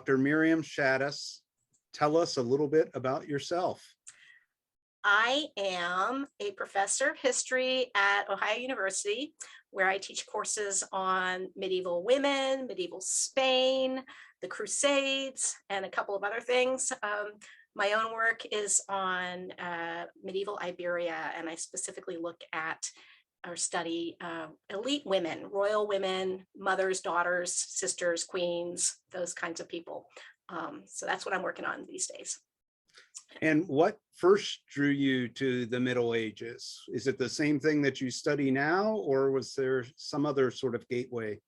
Dr. Miriam Shadis. Tell us a little bit about yourself. I am a professor of history at Ohio University, where I teach courses on medieval women, medieval Spain, the Crusades, and a couple of other things. My own work is on medieval Iberia, and I specifically look at or study elite women, royal women, mothers, daughters, sisters, queens, those kinds of people. So that's what I'm working on these days. And what first drew you to the Middle Ages? Is it the same thing that you study now, or was there some other sort of gateway?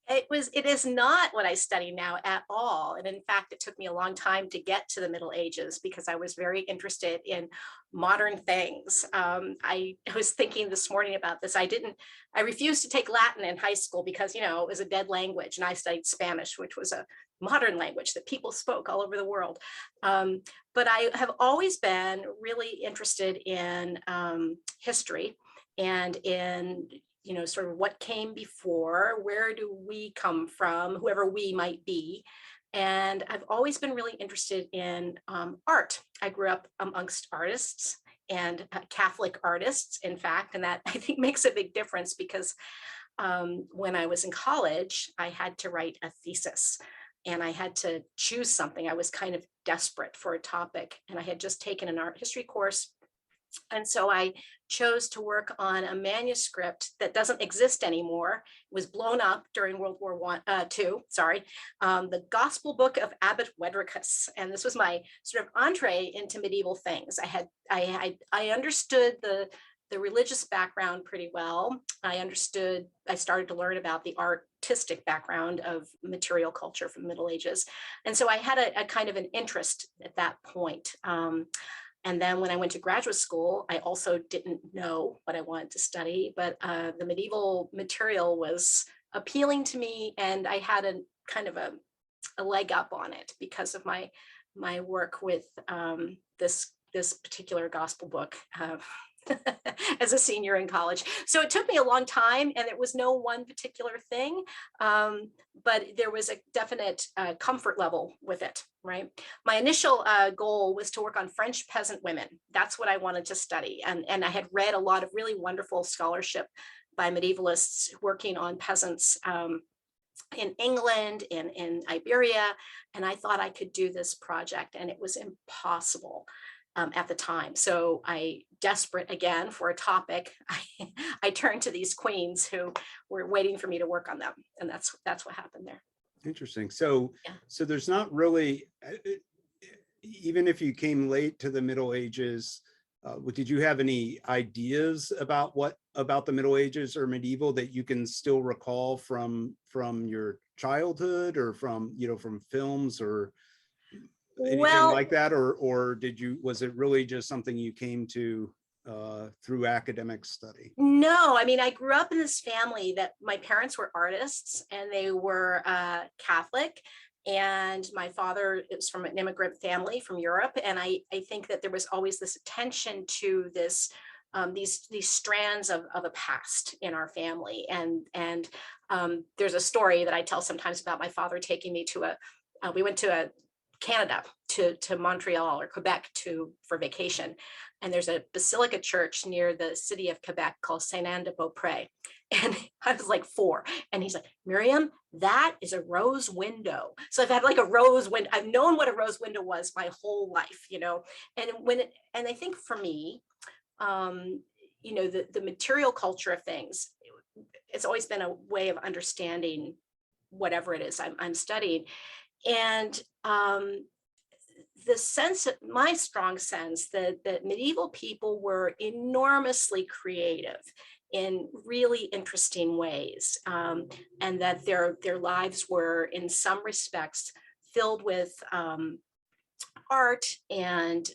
It is not what I study now at all. And in fact, it took me a long time to get to the Middle Ages because I was very interested in modern things. I was thinking this morning about this. I refused to take Latin in high school because, it was a dead language, and I studied Spanish, which was a modern language that people spoke all over the world. But I have always been really interested in history and in sort of what came before, where do we come from, whoever we might be. And I've always been really interested in art. I grew up amongst artists and Catholic artists, in fact, and that I think makes a big difference because when I was in college, I had to write a thesis and I had to choose something. I was kind of desperate for a topic, and I had just taken an art history course. And so I chose to work on a manuscript that doesn't exist anymore. It was blown up during World War II, the Gospel Book of Abbot Wedricus. And this was my sort of entree into medieval things. I understood the religious background pretty well. I started to learn about the artistic background of material culture from the Middle Ages. And so I had a kind of an interest at that point. And then when I went to graduate school, I also didn't know what I wanted to study, but the medieval material was appealing to me, and I had a kind of a leg up on it because of my work with this particular gospel book as a senior in college. So it took me a long time, and it was no one particular thing, but there was a definite comfort level with it, right? My initial goal was to work on French peasant women. That's what I wanted to study. And I had read a lot of really wonderful scholarship by medievalists working on peasants in England, in Iberia, and I thought I could do this project, and it was impossible at the time. So desperate again for a topic, I turned to these queens who were waiting for me to work on them. And that's what happened there. Interesting. So, yeah. So there's not really, even if you came late to the Middle Ages, did you have any ideas about the Middle Ages or medieval that you can still recall from your childhood or from films or anything like that, or was it really just something you came to through academic study? No, I mean, I grew up in this family that my parents were artists, and they were Catholic, and my father is from an immigrant family from Europe, and I think that there was always this attention to this these strands of a past in our family, and there's a story that I tell sometimes about my father taking me to we went to Canada, to Montreal or Quebec for vacation. And there's a basilica church near the city of Quebec called Saint-Anne-de-Beaupré. And I was like 4. And he's like, Miriam, that is a rose window. So I've had like a rose window. I've known what a rose window was my whole life, and I think for me, the material culture of things, it's always been a way of understanding whatever it is I'm studying. And my strong sense that medieval people were enormously creative in really interesting ways, and that their lives were in some respects filled with art and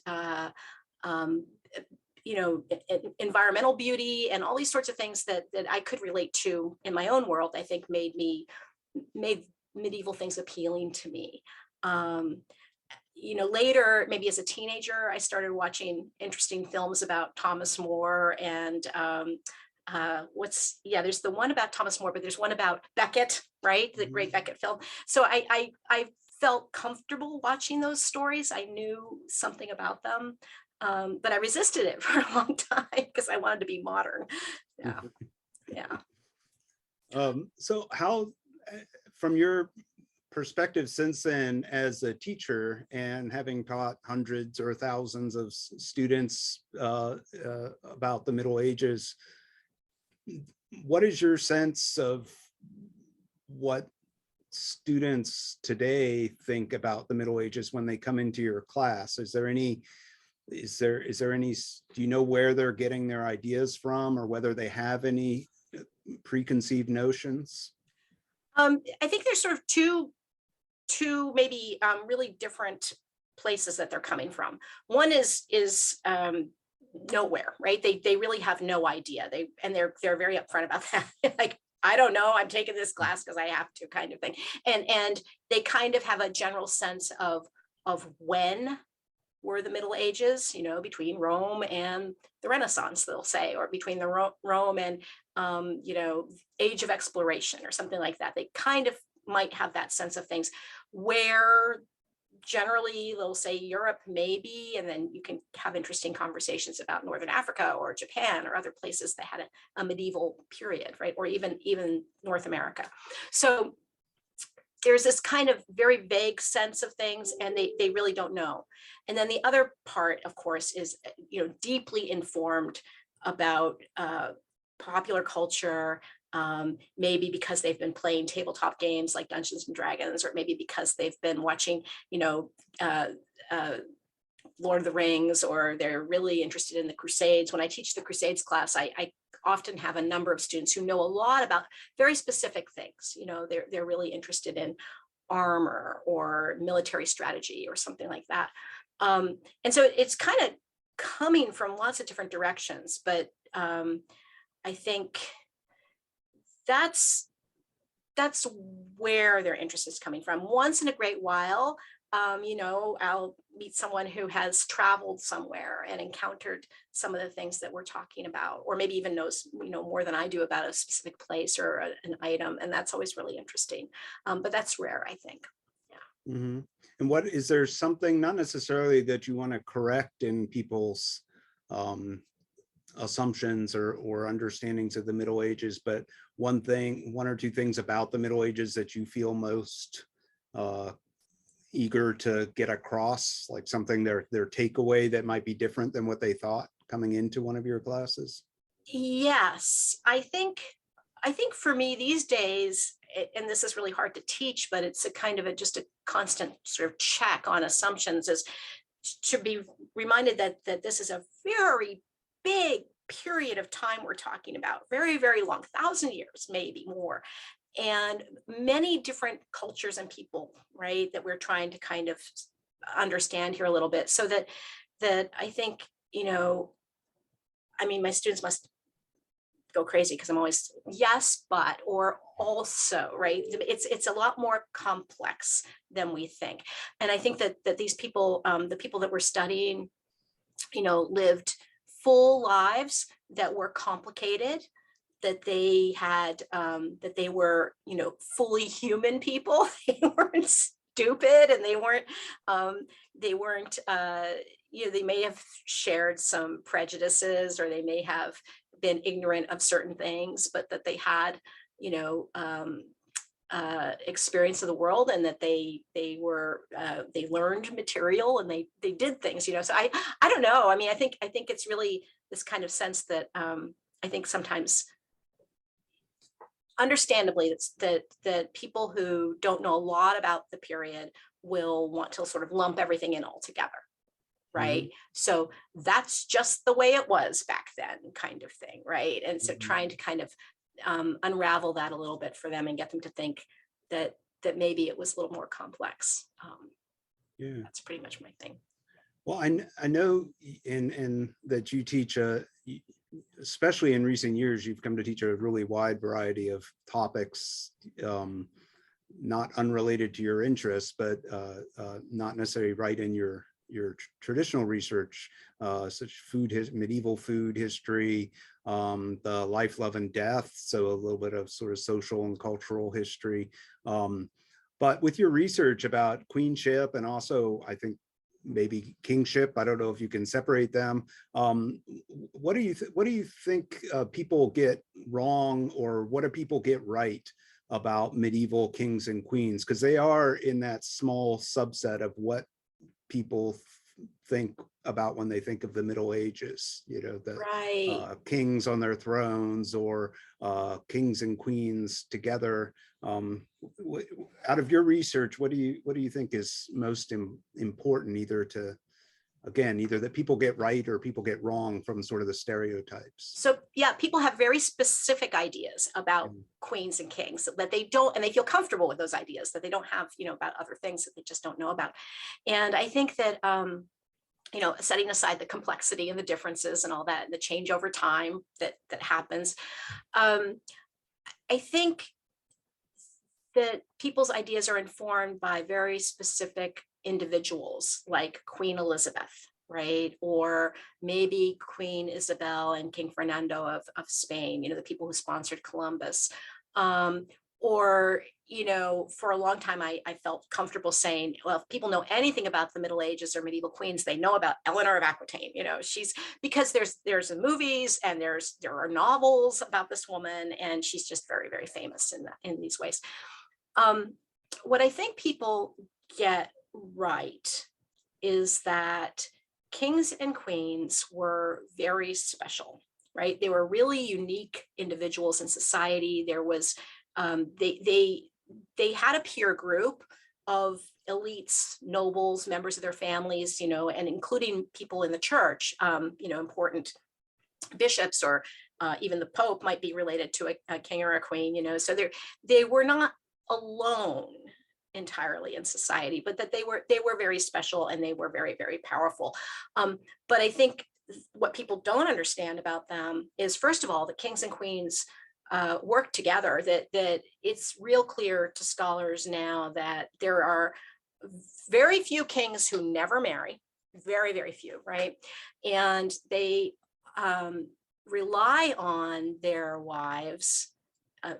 environmental beauty and all these sorts of things that I could relate to in my own world. I think made medieval things appealing to me. Later, maybe as a teenager, I started watching interesting films about Thomas More and there's the one about Thomas More, but there's one about Beckett, right? The great Beckett film. So I felt comfortable watching those stories. I knew something about them, but I resisted it for a long time because I wanted to be modern. Yeah, yeah. So how, from your perspective since then as a teacher and having taught hundreds or thousands of students about the Middle Ages, what is your sense of what students today think about the Middle Ages when they come into your class? Is there any, do you know where they're getting their ideas from, or whether they have any preconceived notions? I think there's sort of two maybe really different places that they're coming from. One is nowhere, right? They really have no idea. They're very upfront about that. Like, I don't know, I'm taking this class because I have to, kind of thing. And they kind of have a general sense of when were the Middle Ages, you know, between Rome and the Renaissance, they'll say, or between the Rome and you know, Age of Exploration or something like that. They kind of might have that sense of things, where generally they'll say Europe maybe, and then you can have interesting conversations about Northern Africa or Japan or other places that had a medieval period, right? Or even North America. So there's this kind of very vague sense of things, and they really don't know. And then the other part, of course, is, you know, deeply informed about popular culture, maybe because they've been playing tabletop games like Dungeons and Dragons, or maybe because they've been watching, you know, Lord of the Rings, or they're really interested in the Crusades. When I teach the Crusades class, I often have a number of students who know a lot about very specific things. You know, they're really interested in armor or military strategy or something like that. And so it's kind of coming from lots of different directions, but I think that's where their interest is coming from. Once in a great while, you know, I'll meet someone who has traveled somewhere and encountered some of the things that we're talking about, or maybe even knows, you know, more than I do about a specific place or an item, and that's always really interesting. But that's rare, I think. Yeah. Mm-hmm. And what is there something, not necessarily that you want to correct in people's assumptions or understandings of the Middle Ages, but one or two things about the Middle Ages that you feel most eager to get across, like something their takeaway that might be different than what they thought coming into one of your classes? Yes, I think for me these days, and this is really hard to teach, but it's a kind of just a constant sort of check on assumptions, is to be reminded that this is a very big period of time we're talking about, very, very long, 1,000 years, maybe more, and many different cultures and people, right, that we're trying to kind of understand here a little bit. So that I think, you know, I mean, my students must go crazy because I'm always yes, but, or also, right? It's a lot more complex than we think. And I think that these people, the people that we're studying, you know, lived full lives that were complicated, that they had, that they were, you know, fully human people. They weren't stupid, and they weren't, you know, they may have shared some prejudices, or they may have been ignorant of certain things, but that they had, you know, experience of the world, and that they learned material, and they did things, you know. So I don't know. I mean, I think it's really this kind of sense that I think sometimes, understandably, that people who don't know a lot about the period will want to sort of lump everything in all together. Right. Mm-hmm. So that's just the way it was back then, kind of thing. Right. And so trying to kind of unravel that a little bit for them and get them to think that maybe it was a little more complex. Yeah, that's pretty much my thing. Well, I know in that you teach, especially in recent years, you've come to teach a really wide variety of topics, not unrelated to your interests, but not necessarily right in your traditional research, such medieval food history, the life, love, and death. So a little bit of sort of social and cultural history. But with your research about queenship and also, I think, maybe kingship, I don't know if you can separate them. What do you think people get wrong, or what do people get right about medieval kings and queens? Because they are in that small subset of what people think about when they think of the Middle Ages, the Right. kings on their thrones, or kings and queens together. Out of your research, what do you think is most important, either that people get right or people get wrong from sort of the stereotypes? So yeah, people have very specific ideas about queens and kings that they don't, and they feel comfortable with those ideas that they don't have, about other things that they just don't know about. And I think that, setting aside the complexity and the differences and all that, and the change over time that happens, I think that people's ideas are informed by very specific individuals like Queen Elizabeth, right? Or maybe Queen Isabel and King Fernando of Spain, the people who sponsored Columbus. Or, for a long time, I felt comfortable saying, well, if people know anything about the Middle Ages or medieval queens, they know about Eleanor of Aquitaine. She's, because there's movies and there are novels about this woman, and she's just very, very famous in these ways. What I think people get right is that kings and queens were very special, right? They were really unique individuals in society. There was, they had a peer group of elites, nobles, members of their families, and including people in the church, important bishops, or even the Pope might be related to a king or a queen, so they were not alone entirely in society, but that they were very special, and they were very, very powerful. But I think what people don't understand about them is, first of all, the kings and queens work together, that it's real clear to scholars now that there are very few kings who never marry, very, very few, right? And they rely on their wives,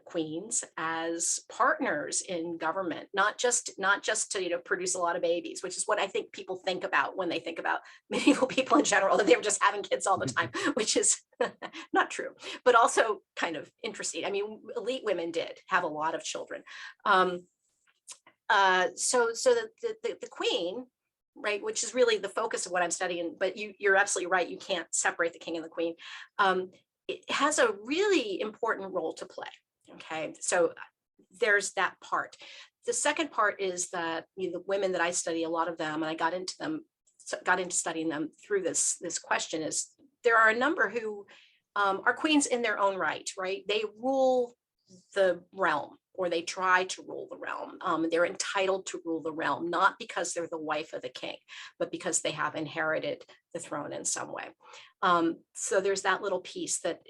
queens, as partners in government, not just to produce a lot of babies, which is what I think people think about when they think about medieval people in general, that they were just having kids all the time, which is not true, but also kind of interesting. I mean, elite women did have a lot of children. So the queen, right, which is really the focus of what I'm studying, but you're absolutely right, you can't separate the king and the queen. It has a really important role to play. Okay, so there's that part. The second part is that the women that I study, a lot of them, and I got into studying them through this question, is there are a number who are queens in their own right, right? They rule the realm, or they try to rule the realm. They're entitled to rule the realm, not because they're the wife of the king, but because they have inherited the throne in some way. So there's that little piece that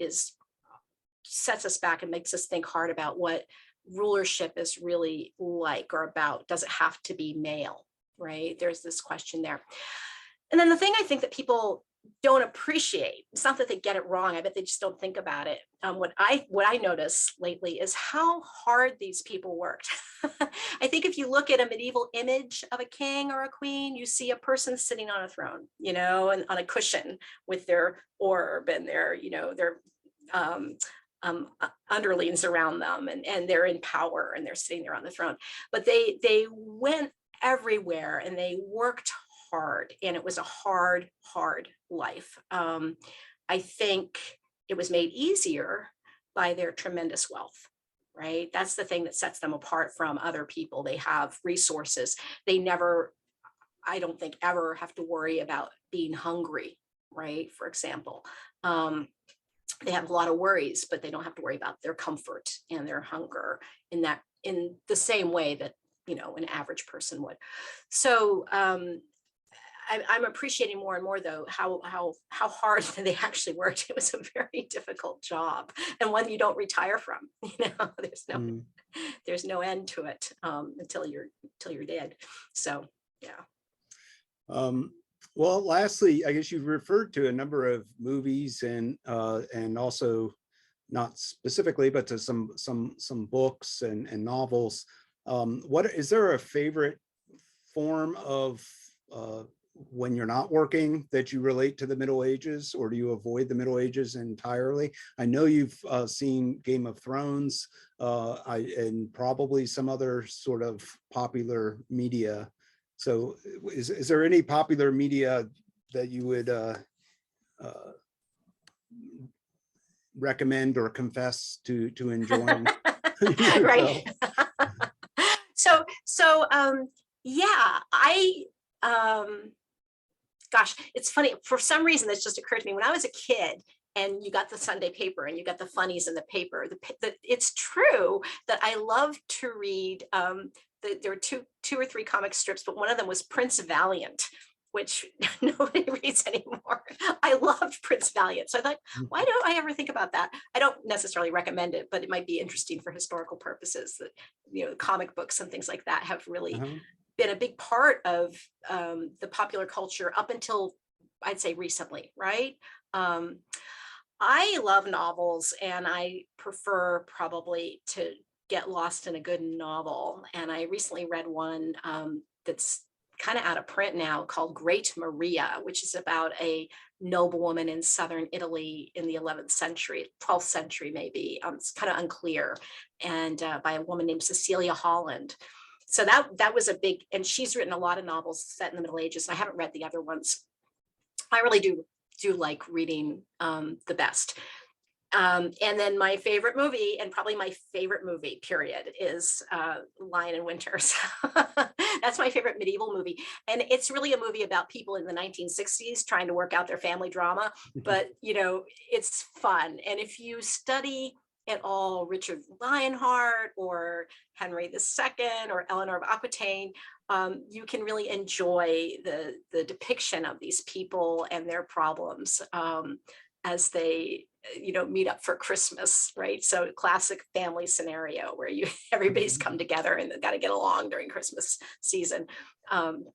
sets us back and makes us think hard about what rulership is really like or about. Does it have to be male, right? There's this question there. And then the thing I think that people don't appreciate, it's not that they get it wrong, I bet they just don't think about it. What I notice lately is how hard these people worked. I think if you look at a medieval image of a king or a queen, you see a person sitting on a throne, and on a cushion with their orb and their underlings around them, and they're in power and they're sitting there on the throne. But they went everywhere and they worked hard, and it was a hard life. I think it was made easier by their tremendous wealth, right? That's the thing that sets them apart from other people. They have resources. They never, I don't think, ever have to worry about being hungry, right? For example, they have a lot of worries, but they don't have to worry about their comfort and their hunger in the same way that an average person would. So I'm appreciating more and more, though, how hard they actually worked. It was a very difficult job, and one you don't retire from. There's no end to it until you're dead. So yeah. Well, lastly, I guess you've referred to a number of movies and also, not specifically, but to some books and novels. What is there a favorite form of when you're not working that you relate to the Middle Ages, or do you avoid the Middle Ages entirely? I know you've seen Game of Thrones, and probably some other sort of popular media. So is there any popular media that you would recommend or confess to enjoying? Right. Yeah, gosh, it's funny. For some reason, this just occurred to me when I was a kid and you got the Sunday paper and you got the funnies in the paper. It's true that I loved to read. There were two or three comic strips, but one of them was Prince Valiant, which nobody reads anymore. I loved Prince Valiant. So I thought, why don't I ever think about that? I don't necessarily recommend it, but it might be interesting for historical purposes that, comic books and things like that have really been a big part of the popular culture up until, I'd say, recently, right? I love novels, and I prefer probably to get lost in a good novel. And I recently read one that's kind of out of print now called Great Maria, which is about a noblewoman in southern Italy in the 11th century, 12th century maybe. It's kind of unclear, and by a woman named Cecilia Holland. So that was a big, and she's written a lot of novels set in the Middle Ages. I haven't read the other ones. I really do like reading the best. And then my favorite movie, and probably my favorite movie, period, is Lion in Winter. That's my favorite medieval movie. And it's really a movie about people in the 1960s trying to work out their family drama, but it's fun. And if you study at all Richard Lionheart or Henry II or Eleanor of Aquitaine, you can really enjoy the depiction of these people and their problems as they meet up for Christmas, right? So classic family scenario where everybody's come together and they've got to get along during Christmas season.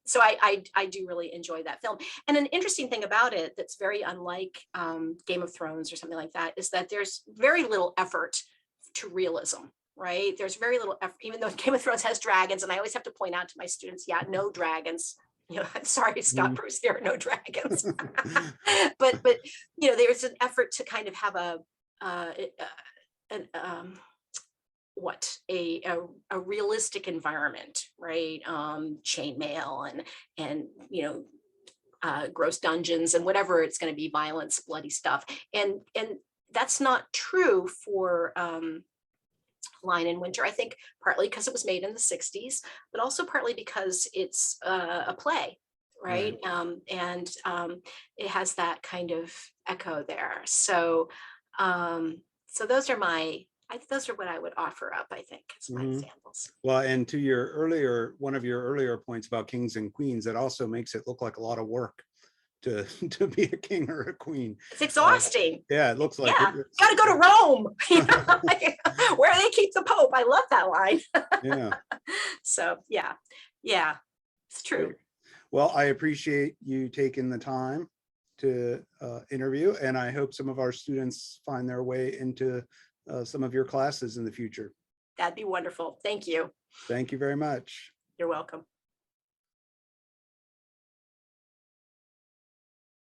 So I do really enjoy that film. And an interesting thing about it that's very unlike Game of Thrones or something like that is that there's very little effort to realism, right? There's very little effort, even though Game of Thrones has dragons, and I always have to point out to my students, yeah, no dragons. I'm sorry, Scott Bruce, there are no dragons. but there's an effort to kind of have a realistic environment, right? Chainmail and gross dungeons and whatever it's going to be, violence, bloody stuff, and that's not true for Lion in Winter, I think partly because it was made in the 60s, but also partly because it's a play, right? And it has that kind of echo there. So those are what I would offer up, I think, as my examples. Well, and to one of your earlier points about kings and queens, it also makes it look like a lot of work to be a king or a queen. It's exhausting. Yeah, it looks like got to go to Rome. Where they keep the Pope. I love that line. Yeah. So yeah, it's true. Great. Well, I appreciate you taking the time to interview, and I hope some of our students find their way into some of your classes in the future. That'd be wonderful. Thank you. Thank you very much. You're welcome.